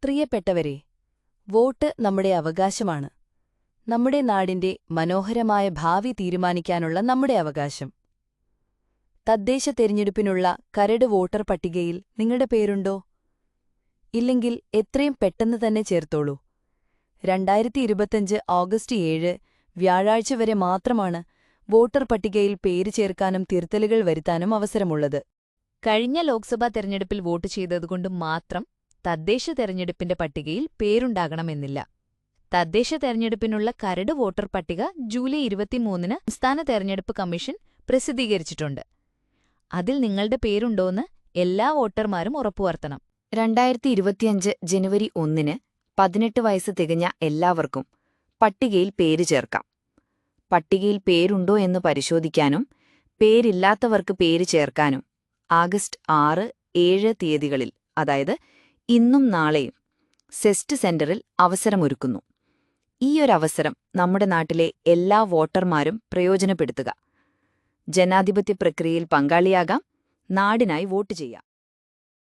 പ്രിയപ്പെട്ടവരെ, വോട്ട് നമ്മുടെ അവകാശമാണ്. നമ്മുടെ നാടിന്റെ മനോഹരമായ ഭാവി തീരുമാനിക്കാനുള്ള നമ്മുടെ അവകാശം. തദ്ദേശ തെരഞ്ഞെടുപ്പിനുള്ള കരട് വോട്ടർ പട്ടികയിൽ നിങ്ങളുടെ പേരുണ്ടോ? ഇല്ലെങ്കിൽ എത്രയും പെട്ടെന്ന് തന്നെ ചേർത്തോളൂ. 2025 ഓഗസ്റ്റ് 7 വ്യാഴാഴ്ച വരെ മാത്രമാണ് വോട്ടർ പട്ടികയിൽ പേര് ചേർക്കാനും തിരുത്തലുകൾ വരുത്താനും അവസരമുള്ളത്. കഴിഞ്ഞ ലോക്സഭാ തെരഞ്ഞെടുപ്പിൽ വോട്ട് ചെയ്തതുകൊണ്ട് മാത്രം തദ്ദേശ തെരഞ്ഞെടുപ്പിന്റെ പട്ടികയിൽ പേരുണ്ടാകണമെന്നില്ല. തദ്ദേശ തെരഞ്ഞെടുപ്പിനുള്ള കരട് വോട്ടർ പട്ടിക ജൂലൈ 23-ന് സംസ്ഥാന തെരഞ്ഞെടുപ്പ് കമ്മീഷൻ പ്രസിദ്ധീകരിച്ചിട്ടുണ്ട്. അതിൽ നിങ്ങളുടെ പേരുണ്ടോന്ന് എല്ലാ വോട്ടർമാരും ഉറപ്പുവരുത്തണം. 2025 ജനുവരി 1-ന് 18 വയസ്സ് തികഞ്ഞ എല്ലാവർക്കും പട്ടികയിൽ പേര് ചേർക്കാം. പട്ടികയിൽ പേരുണ്ടോ എന്ന് പരിശോധിക്കാനും പേരില്ലാത്തവർക്ക് പേര് ചേർക്കാനും ആഗസ്റ്റ് 6, 7 തീയതികളിൽ, അതായത് ഇന്നും നാളെയും, സെസ്റ്റ് സെന്ററിൽ അവസരമൊരുക്കുന്നു. ഈയൊരവസരം നമ്മുടെ നാട്ടിലെ എല്ലാ വോട്ടർമാരും പ്രയോജനപ്പെടുത്തുക. ജനാധിപത്യ പ്രക്രിയയിൽ പങ്കാളിയാകാം, നാടിനായി വോട്ട് ചെയ്യാം.